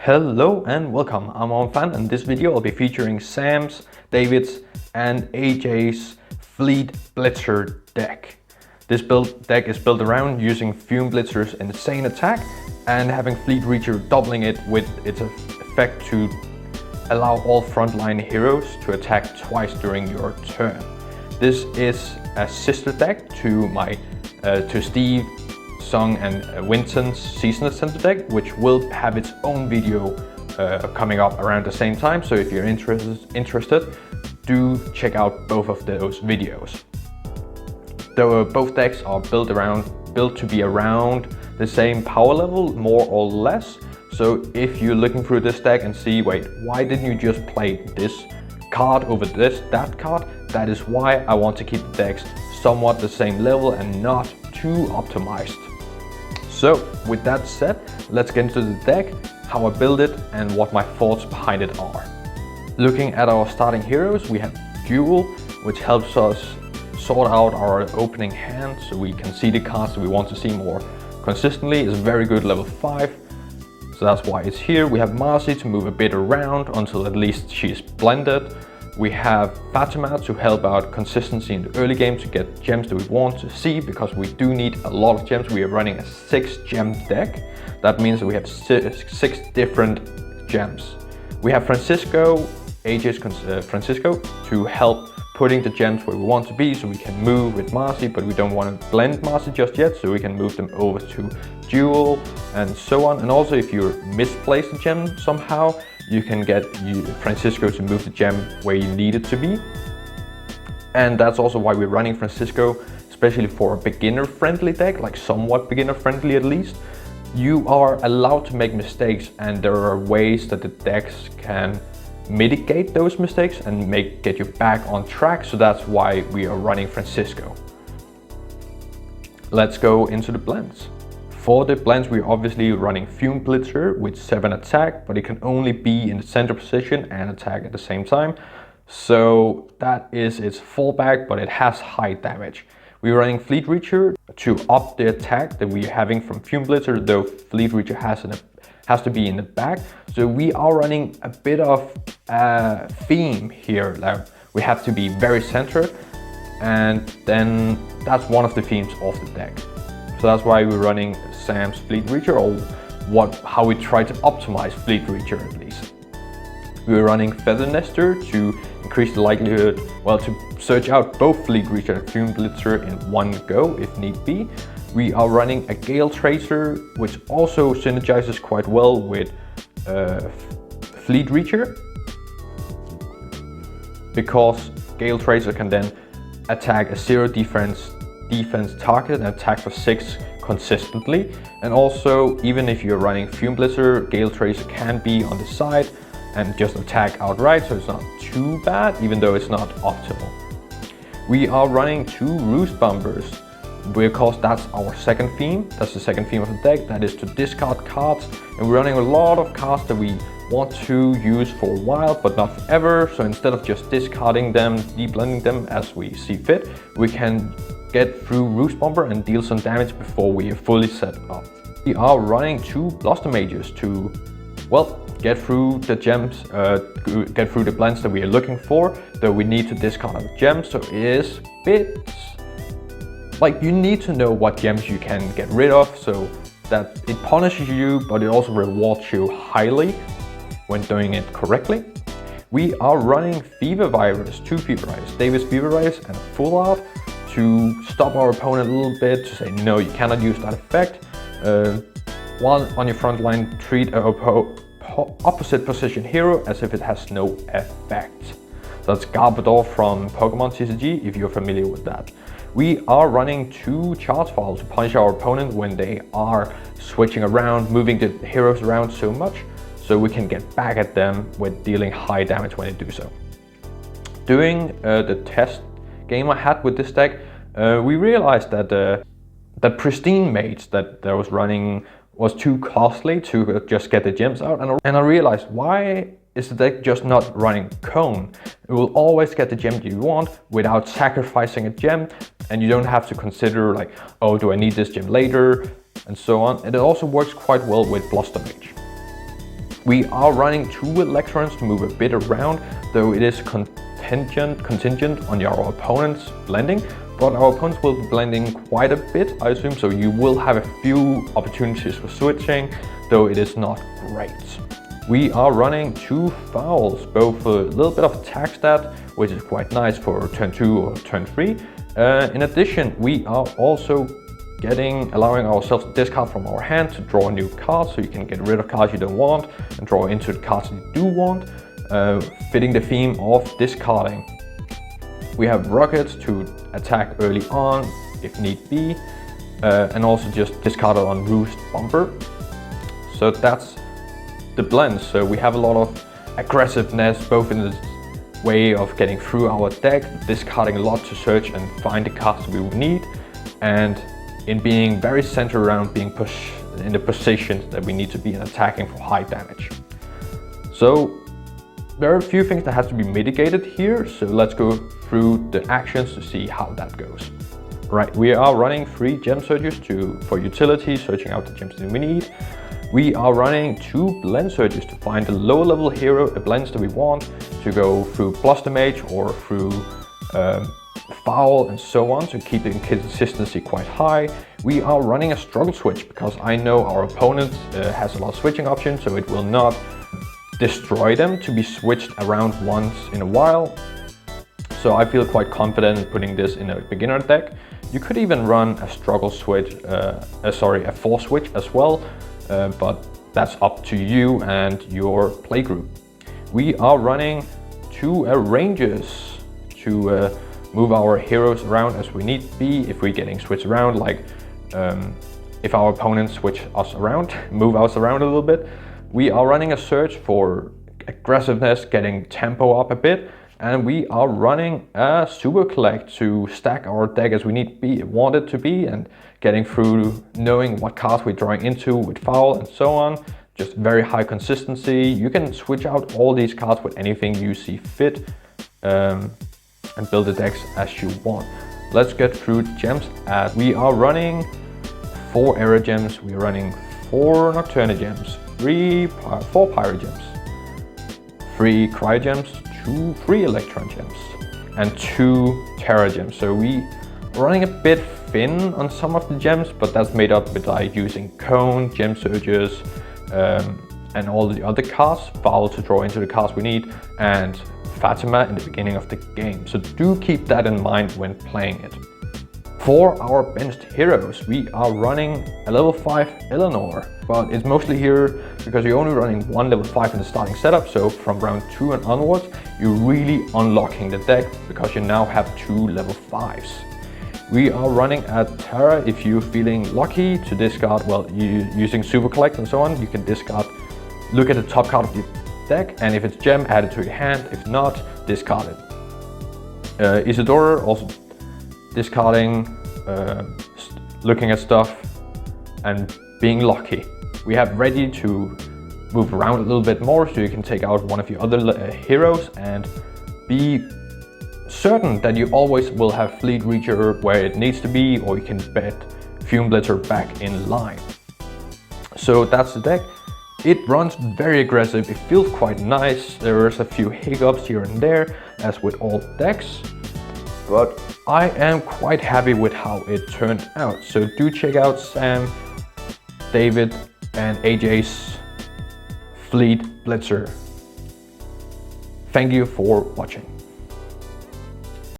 Hello and welcome, I'm Aron, and in this video I'll be featuring Sam's, David's and AJ's Fleet Blitzer deck. This deck is built around using FUME Blitzer's insane attack and having Fleet Reacher doubling it with its effect to allow all frontline heroes to attack twice during your turn. This is a sister deck to Steve, Song and Vincent's Season Ascender deck, which will have its own video coming up around the same time. So if you're interested, do check out both of those videos. Both decks are built to be around the same power level, more or less. So if you're looking through this deck and see, wait, why didn't you just play this card over that card? That is why I want to keep the decks somewhat the same level and not too optimized. So with that said, let's get into the deck, how I build it and what my thoughts behind it are. Looking at our starting heroes, we have JEWL, which helps us sort out our opening hand so we can see the cards that we want to see more consistently. It's very good level 5, so that's why it's here. We have MARCI to move a bit around until at least she's blended. We have FATIMA to help out consistency in the early game to get gems that we want to see, because we do need a lot of gems. We are running a 6-gem deck. That means that we have six different gems. We have Francisco, AJ's Francisco, to help putting the gems where we want to be, so we can move with MARCI, but we don't want to blend MARCI just yet, so we can move them over to JEWL and so on. And also if you misplace a gem somehow, you can get Francisco to move the gem where you need it to be. And that's also why we're running Francisco, especially for a beginner-friendly deck, like somewhat beginner-friendly at least. You are allowed to make mistakes, and there are ways that the decks can mitigate those mistakes and get you back on track. So that's why we are running Francisco. Let's go into the blends. For the blends, we're obviously running FUME Blitzer with 7 attack, but it can only be in the center position and attack at the same time. So that is its fallback, but it has high damage. We're running Fleet Reacher to up the attack that we're having from FUME Blitzer, though Fleet Reacher has to be in the back. So we are running a bit of a theme here. Like we have to be very centered, and then that's one of the themes of the deck. So that's why we're running Sam's Fleet Reacher, or how we try to optimize Fleet Reacher at least. We're running Feather Nester to increase the likelihood, well, to search out both Fleet Reacher and FUME Blitzer in one go if need be. We are running a GALE Tracer, which also synergizes quite well with Fleet Reacher, because GALE Tracer can then attack a 0 defense target and attack for 6 consistently. And also, even if you're running FUME Blitzer, GALE Tracer can be on the side and just attack outright, so it's not too bad, even though it's not optimal. We are running 2 Roost Bombers, because that's our second theme. That's the second theme of the deck, that is to discard cards. And we're running a lot of cards that we want to use for a while, but not forever. So instead of just discarding them, deblending them as we see fit, we can get through Roost Bomber and deal some damage before we are fully set up. We are running 2 BLUSTER mages to, well, get through the gems, get through the blends that we are looking for, though we need to discard our gems. So it is a bit like you need to know what gems you can get rid of, so that it punishes you, but it also rewards you highly when doing it correctly. We are running Fever Virus, 2 Fever Virus, David's Fever Virus and a Full Art, to stop our opponent a little bit, to say no, you cannot use that effect. While on your front line, treat an opposite position hero as if it has no effect. That's Garbodor from Pokemon TCG, if you're familiar with that. We are running 2 Charge Fall to punish our opponent when they are switching around, moving the heroes around so much, so we can get back at them with dealing high damage when they do so. Doing the test game I had with this deck, we realized that the pristine mage that I was running was too costly to just get the gems out, and I realized, why is the deck just not running Cone? It will always get the gem you want without sacrificing a gem, and you don't have to consider like, oh, do I need this gem later, and so on. And it also works quite well with Bluster Mage. We are running 2 electrons to move a bit around, though it is contingent on your opponent's blending. But our opponents will be blending quite a bit, I assume, so you will have a few opportunities for switching, though it is not great. We are running 2 fouls, both a little bit of attack stat, which is quite nice for turn 2 or turn 3. In addition, we are also allowing ourselves to discard from our hand to draw a new card, so you can get rid of cards you don't want and draw into the cards you do want, fitting the theme of discarding. We have rockets to attack early on if need be, and also just discard it on Roost bumper. So that's the blend. So we have a lot of aggressiveness, both in the way of getting through our deck, discarding a lot to search and find the cards we will need, and in being very centered around being pushed in the positions that we need to be in, attacking for high damage. So there are a few things that have to be mitigated here, so let's go through the actions to see how that goes. Right, we are running 3 gem surges for utility, searching out the gems that we need. We are running 2 blend surges to find the lower level hero, the blends that we want, to go through BLUSTER Mage or through FOWL and so on, to keep the consistency quite high. We are running a struggle switch because I know our opponent has a lot of switching options, so it will not destroy them to be switched around once in a while. So I feel quite confident in putting this in a beginner deck. You could even run a struggle switch, a force switch as well, but that's up to you and your playgroup. We are running 2 ranges to move our heroes around as we need to be. If we're getting switched around, like if our opponents switch us around, move us around a little bit. We are running a search for aggressiveness, getting tempo up a bit, and we are running a super collect to stack our deck as we want it to be, and getting through knowing what cards we're drawing into with FOWL and so on. Just very high consistency. You can switch out all these cards with anything you see fit, and build the decks as you want. Let's get through the gems. We are running 4 AEROGEMs, we are running 4 NOCTURNAGEMs, 4 PYROGEMs, 3 CRYOGEMs, 3 ELECTRON gems, and 2 TERRAGEMs. So we are running a bit thin on some of the gems, but that's made up by using Cone, Gem Surges, and all the other cards, FOWL to draw into the cards we need, and FATIMA in the beginning of the game. So do keep that in mind when playing it. For our benched heroes, we are running a level 5 ELEANOR, but it's mostly here because you're only running 1 level 5 in the starting setup, so from round 2 and onwards, you're really unlocking the deck because you now have 2 level 5s. We are running a Terra. If you're feeling lucky to discard, well, using Super Collect and so on, you can discard, look at the top card of the deck, and if it's gem, add it to your hand. If not, discard it. ISIDORA, also discarding, looking at stuff and being lucky. We have Reggie to move around a little bit more, so you can take out one of your other heroes and be certain that you always will have Fleet Reacher where it needs to be, or you can bet FUME Blitzer back in line. So that's the deck. It runs very aggressive, it feels quite nice. There's a few hiccups here and there, as with all decks, but I am quite happy with how it turned out. So do check out Sam, David, and AJ's Fleet Blitzer. Thank you for watching.